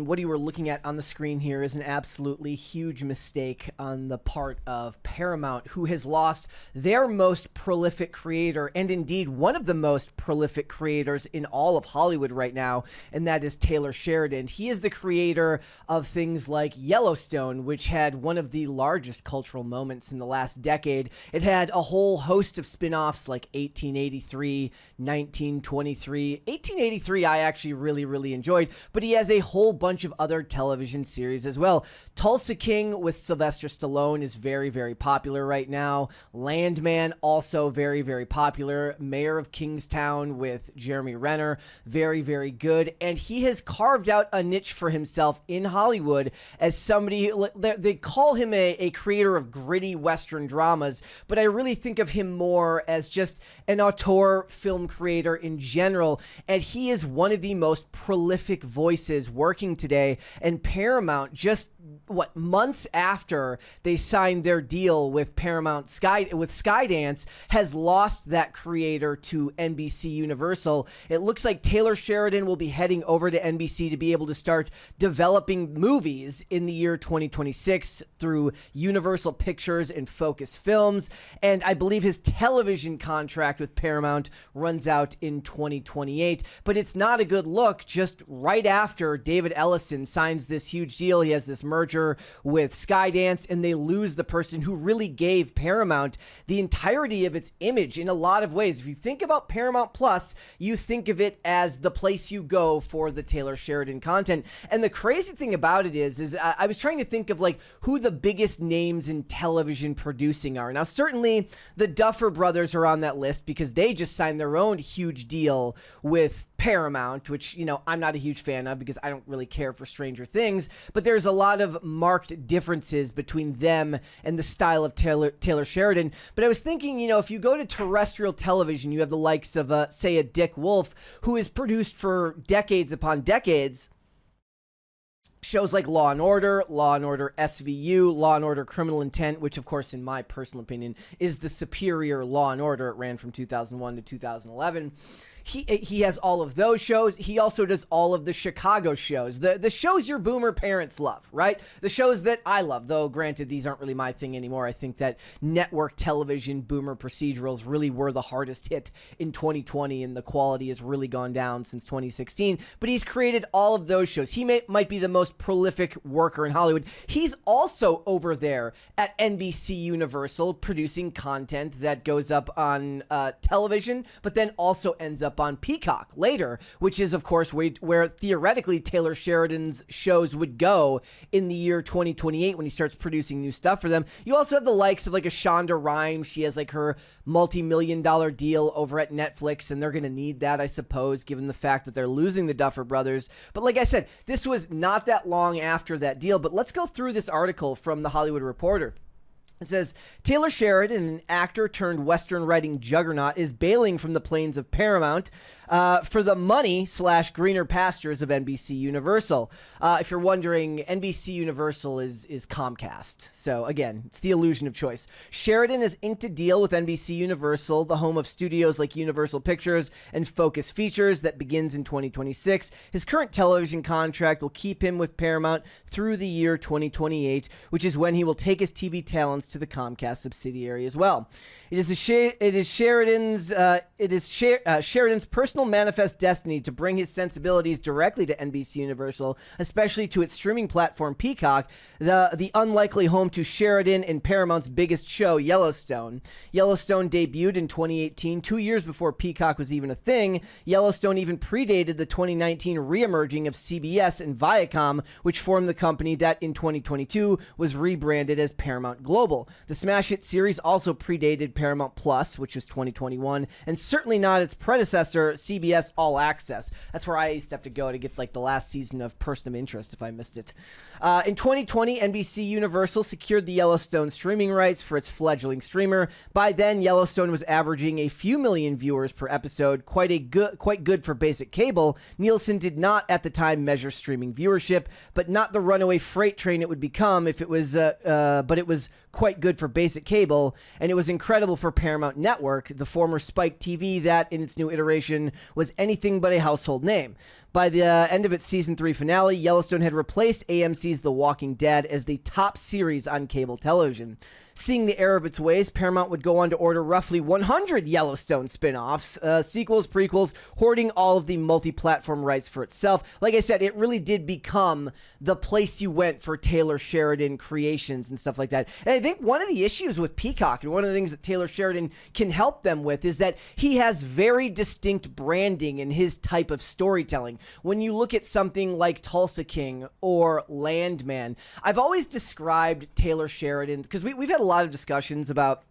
and what you were looking at on the screen here is an absolutely huge mistake on the part of Paramount, who has lost their most prolific creator, and indeed one of the most prolific creators in all of Hollywood right now, and that is Taylor Sheridan. He is the creator of things like Yellowstone, which had one of the largest cultural moments in the last decade. It had a whole host of spin-offs like 1883, 1923. 1883 I actually really enjoyed, but he has a whole bunch of other television series as well. Tulsa King with Sylvester Stallone is very popular right now. Landman, also very popular. Mayor of Kingstown with Jeremy Renner, very good. And he has carved out a niche for himself in Hollywood as somebody, they call him a creator of gritty Western dramas, but I really think of him more as just an auteur film creator in general. And he is one of the most prolific voices working today, and Paramount, just months after they signed their deal with Skydance, has lost that creator to NBC Universal. It looks like Taylor Sheridan will be heading over to NBC to be able to start developing movies in the year 2026 through Universal Pictures and Focus Films, and I believe his television contract with Paramount runs out in 2028. But it's not a good look. Just right after David Ellison signs this huge deal, he has this merger with Skydance, and they lose the person who really gave Paramount the entirety of its image in a lot of ways. If you think about Paramount Plus, you think of it as the place you go for the Taylor Sheridan content. And the crazy thing about it is I was trying to think of like who the biggest names in television producing are. Now, certainly the Duffer Brothers are on that list because they just signed their own huge deal with Paramount, which, you know, I'm not a huge fan of because I don't really care for Stranger Things, but there's a lot of marked differences between them and the style of Taylor Sheridan. But I was thinking, you know, if you go to terrestrial television, you have the likes of, say, a Dick Wolf, who has produced for decades upon decades shows like Law & Order SVU, Law & Order Criminal Intent, which of course in my personal opinion is the superior Law & Order. It ran from 2001 to 2011. He has all of those shows. He also does all of the Chicago shows, the shows your boomer parents love, right? The shows that I love, though granted these aren't really my thing anymore. I think that network television boomer procedurals really were the hardest hit in 2020, and the quality has really gone down since 2016. But he's created all of those shows. He might be the most prolific worker in Hollywood. He's also over there at NBC Universal producing content that goes up on television, but then also ends up on Peacock later, which is of course where theoretically Taylor Sheridan's shows would go in the year 2028 when he starts producing new stuff for them. You also have the likes of like a Shonda Rhimes. She has like her multi-million-dollar deal over at Netflix, and they're going to need that, I suppose, given the fact that they're losing the Duffer Brothers. But like I said, this was not that long after that deal. But let's go through this article from The Hollywood Reporter. It says, Taylor Sheridan, an actor turned Western writing juggernaut, is bailing from the plains of Paramount for the money / greener pastures of NBC Universal. If you're wondering, NBC Universal is Comcast. So again, it's the illusion of choice. Sheridan has inked a deal with NBC Universal, the home of studios like Universal Pictures and Focus Features, that begins in 2026. His current television contract will keep him with Paramount through the year 2028, which is when he will take his TV talents to the Comcast subsidiary as well. It is Sheridan's personal manifest destiny to bring his sensibilities directly to NBC Universal, especially to its streaming platform Peacock, the unlikely home to Sheridan and Paramount's biggest show, Yellowstone. Yellowstone debuted in 2018, 2 years before Peacock was even a thing. Yellowstone even predated the 2019 reemerging of CBS and Viacom, which formed the company that in 2022 was rebranded as Paramount Global. The smash hit series also predated Paramount Plus, which was 2021, and certainly not its predecessor, CBS All Access. That's where I used to have to go to get like the last season of Person of Interest if I missed it. In 2020, NBC Universal secured the Yellowstone streaming rights for its fledgling streamer. By then, Yellowstone was averaging a few million viewers per episode, quite good for basic cable. Nielsen did not at the time measure streaming viewership, but not the runaway freight train it would become if it was, but it was quite quite good for basic cable, and it was incredible for Paramount Network, the former Spike TV that, in its new iteration, was anything but a household name. By the end of its season 3 finale, Yellowstone had replaced AMC's The Walking Dead as the top series on cable television. Seeing the error of its ways, Paramount would go on to order roughly 100 Yellowstone spin-offs, sequels, prequels, hoarding all of the multi-platform rights for itself. Like I said, it really did become the place you went for Taylor Sheridan creations and stuff like that. And I think one of the issues with Peacock, and one of the things that Taylor Sheridan can help them with, is that he has very distinct branding in his type of storytelling. When you look at something like Tulsa King or Landman, I've always described Taylor Sheridan, because we've had a lot of discussions about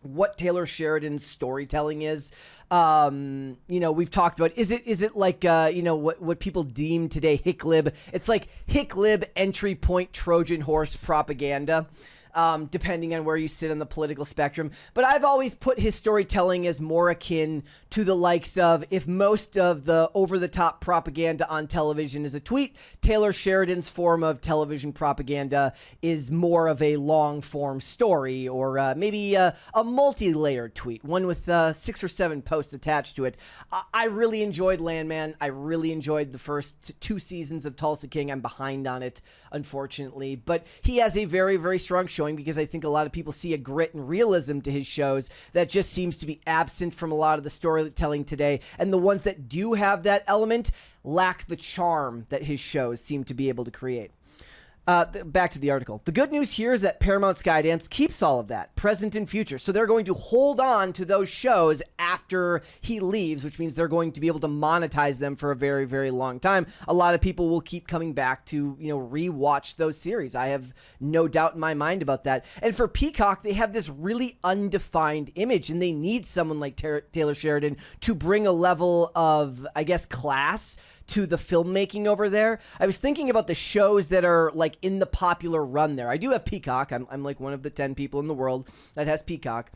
what Taylor Sheridan's storytelling is. We've talked about, is it like, what people deem today Hicklib? It's like Hicklib entry point Trojan horse propaganda. Depending on where you sit on the political spectrum. But I've always put his storytelling as more akin to the likes of, if most of the over-the-top propaganda on television is a tweet, Taylor Sheridan's form of television propaganda is more of a long-form story, or maybe a multi-layered tweet, one with 6 or 7 posts attached to it. I really enjoyed Landman. I really enjoyed the first 2 seasons of Tulsa King. I'm behind on it, unfortunately. But he has a very, very strong show, because I think a lot of people see a grit and realism to his shows that just seems to be absent from a lot of the storytelling today. And the ones that do have that element lack the charm that his shows seem to be able to create. Back to the article. The good news here is that Paramount Skydance keeps all of that, present and future. So they're going to hold on to those shows after he leaves, which means they're going to be able to monetize them for a very, very long time. A lot of people will keep coming back to, rewatch those series. I have no doubt in my mind about that. And for Peacock, they have this really undefined image, and they need someone like Taylor Sheridan to bring a level of, I guess, class to the filmmaking over there. I was thinking about the shows that are like in the popular run there. I do have Peacock. I'm like one of the 10 people in the world that has Peacock.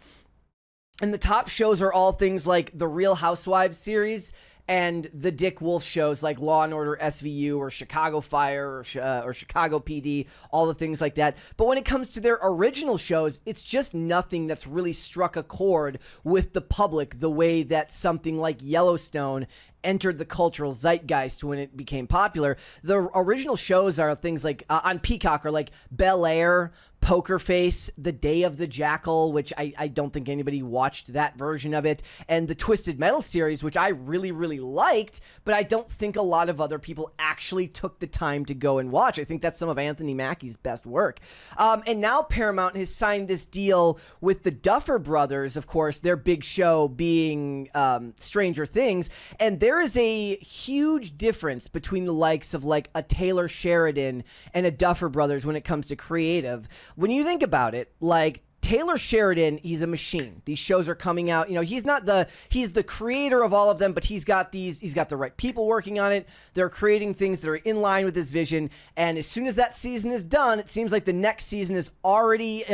And the top shows are all things like the Real Housewives series and the Dick Wolf shows like Law and Order SVU or Chicago Fire or Chicago PD, all the things like that. But when it comes to their original shows, it's just nothing that's really struck a chord with the public the way that something like Yellowstone entered the cultural zeitgeist when it became popular. The original shows are things like on Peacock are like Bel Air, Poker Face, The Day of the Jackal, which I don't think anybody watched that version of it, and the Twisted Metal series, which I really, really liked, but I don't think a lot of other people actually took the time to go and watch. I think that's some of Anthony Mackie's best work. And now Paramount has signed this deal with the Duffer Brothers, of course, their big show being Stranger Things, and there is a huge difference between the likes of like a Taylor Sheridan and a Duffer Brothers when it comes to creative. When you think about it, like Taylor Sheridan, he's a machine. These shows are coming out. He's the creator of all of them, but he's got the right people working on it. They're creating things that are in line with his vision. And as soon as that season is done, it seems like the next season is already,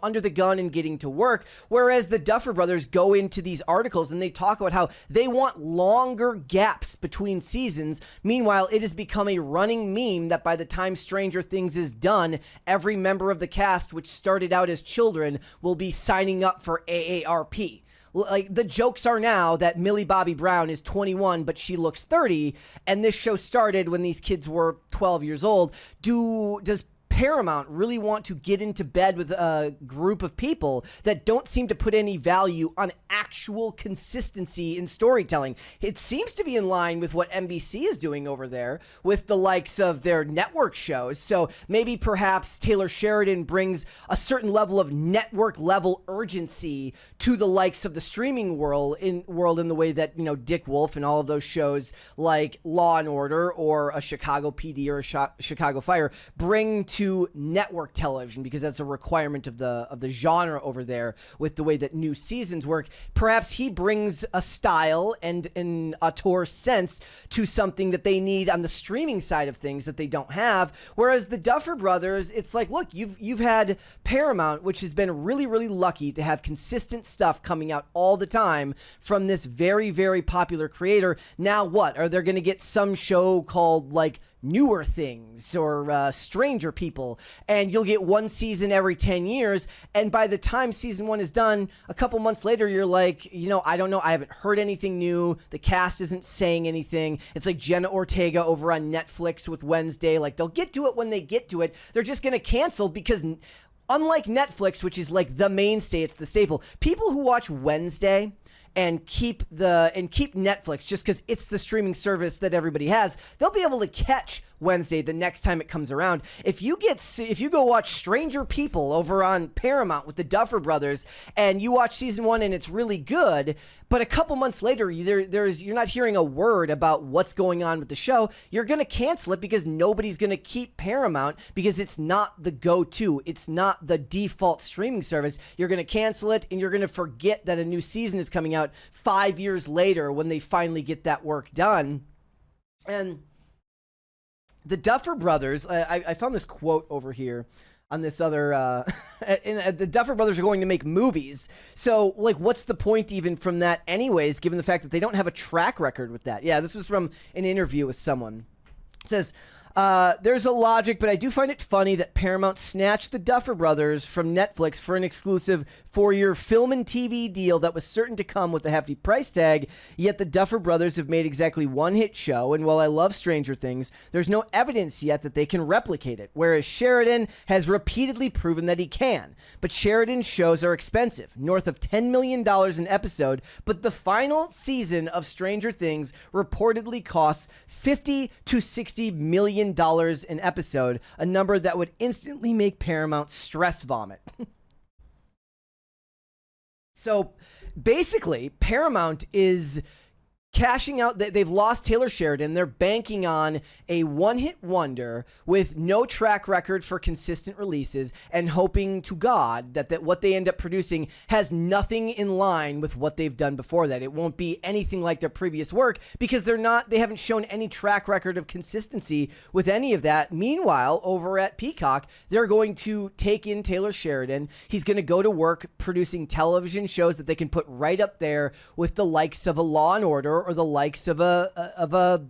under the gun and getting to work. Whereas the Duffer Brothers go into these articles and they talk about how they want longer gaps between seasons. Meanwhile, it has become a running meme that by the time Stranger Things is done, every member of the cast, which started out as children, will be signing up for AARP. Like, the jokes are now that Millie Bobby Brown is 21, but she looks 30, and this show started when these kids were 12 years old. Does Paramount really want to get into bed with a group of people that don't seem to put any value on actual consistency in storytelling? It seems to be in line with what NBC is doing over there with the likes of their network shows. So maybe perhaps Taylor Sheridan brings a certain level of network level urgency to the likes of the streaming world in the way that, Dick Wolf and all of those shows like Law and Order or a Chicago PD or a Chicago Fire bring to network television, because that's a requirement of the genre over there with the way that new seasons work. Perhaps he brings a style and an auteur sense to something that they need on the streaming side of things that they don't have. Whereas the Duffer Brothers, it's like, look, you've had Paramount, which has been really, really lucky to have consistent stuff coming out all the time from this very, very popular creator. Now what? Are they going to get some show called like Newer Things or Stranger People, and you'll get one season every 10 years. And by the time season 1 is done, a couple months later, you're like, I don't know. I haven't heard anything new. The cast isn't saying anything. It's like Jenna Ortega over on Netflix with Wednesday. Like, they'll get to it when they get to it. They're just going to cancel because unlike Netflix, which is like the mainstay, it's the staple, people who watch Wednesday and keep Netflix just because it's the streaming service that everybody has, they'll be able to catch Wednesday the next time it comes around. If you go watch Stranger People over on Paramount with the Duffer Brothers and you watch season 1 and it's really good, but a couple months later you're not hearing a word about what's going on with the show, you're going to cancel it because nobody's going to keep Paramount because it's not the go-to. It's not the default streaming service. You're going to cancel it and you're going to forget that a new season is coming out 5 years later when they finally get that work done. And the Duffer Brothers, I found this quote over here on this other, the Duffer Brothers are going to make movies. So, like, what's the point even from that anyways, given the fact that they don't have a track record with that? Yeah, this was from an interview with someone. It says, there's a logic, but I do find it funny that Paramount snatched the Duffer Brothers from Netflix for an exclusive 4-year film and TV deal that was certain to come with a hefty price tag, yet the Duffer Brothers have made exactly one hit show, and while I love Stranger Things, there's no evidence yet that they can replicate it, whereas Sheridan has repeatedly proven that he can. But Sheridan's shows are expensive, north of $10 million an episode, but the final season of Stranger Things reportedly costs $50 to $60 million an episode, a number that would instantly make Paramount stress vomit. So basically, Paramount is cashing out. They've lost Taylor Sheridan. They're banking on a one-hit wonder with no track record for consistent releases and hoping to God that what they end up producing has nothing in line with what they've done before that. It won't be anything like their previous work because they haven't shown any track record of consistency with any of that. Meanwhile, over at Peacock, they're going to take in Taylor Sheridan. He's going to go to work producing television shows that they can put right up there with the likes of a Law and Order or the likes of a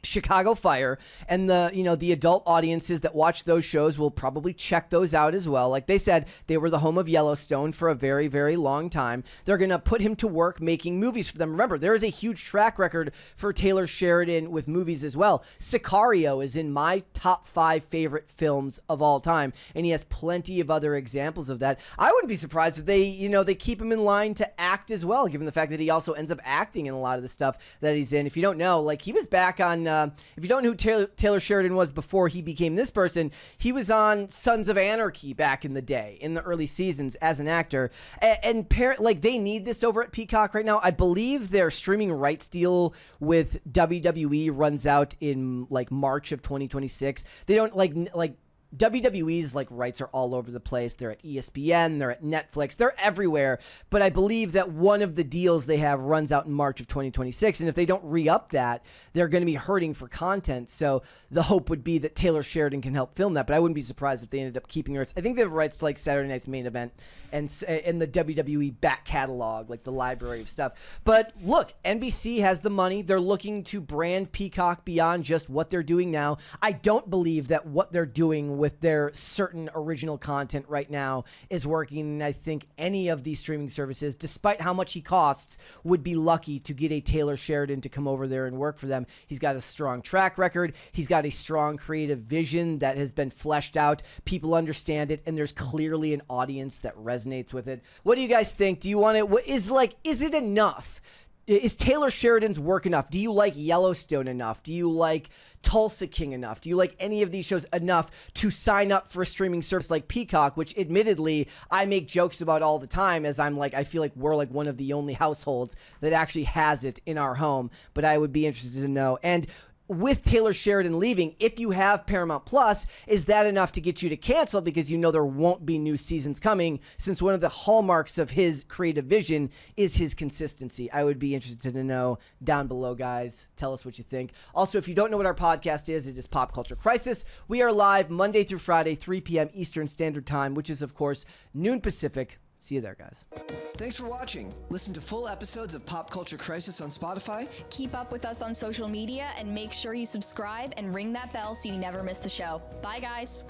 Chicago Fire, and the adult audiences that watch those shows will probably check those out as well. Like they said, they were the home of Yellowstone for a very, very long time. They're going to put him to work making movies for them. Remember, there is a huge track record for Taylor Sheridan with movies as well. Sicario is in my top 5 favorite films of all time, and he has plenty of other examples of that. I wouldn't be surprised if they keep him in line to act as well, given the fact that he also ends up acting in a lot of the stuff that he's in. If you don't know, like, he was back on if you don't know who Taylor Sheridan was before he became this person, he was on Sons of Anarchy back in the day, in the early seasons as an actor. And they need this over at Peacock right now. I believe their streaming rights deal with WWE runs out in like March of 2026. They don't like WWE's like rights are all over the place. They're at ESPN, they're at Netflix, they're everywhere. But I believe that one of the deals they have runs out in March of 2026. And if they don't re-up that, they're going to be hurting for content. So the hope would be that Taylor Sheridan can help film that. But I wouldn't be surprised if they ended up keeping rights. I think they have rights to like Saturday Night's Main Event and the WWE back catalog, like the library of stuff. But look, NBC has the money. They're looking to brand Peacock beyond just what they're doing now. I don't believe that what they're doing with their certain original content right now is working. I think any of these streaming services, despite how much he costs, would be lucky to get a Taylor Sheridan to come over there and work for them. He's got a strong track record. He's got a strong creative vision that has been fleshed out. People understand it, and there's clearly an audience that resonates with it. What do you guys think? Do you want it? Is it enough? Is Taylor Sheridan's work enough? Do you like Yellowstone enough? Do you like Tulsa King enough? Do you like any of these shows enough to sign up for a streaming service like Peacock, which admittedly I make jokes about all the time, as I feel like we're like one of the only households that actually has it in our home. But I would be interested to know. And with Taylor Sheridan leaving, if you have Paramount Plus, is that enough to get you to cancel because you know there won't be new seasons coming, since one of the hallmarks of his creative vision is his consistency? I would be interested to know down below, guys. Tell us what you think. Also, if you don't know what our podcast is, it is Pop Culture Crisis. We are live Monday through Friday, 3 p.m. Eastern Standard Time, which is, of course, noon Pacific, See you there, guys. Thanks for watching. Listen to full episodes of Pop Culture Crisis on Spotify. Keep up with us on social media and make sure you subscribe and ring that bell so you never miss the show. Bye, guys.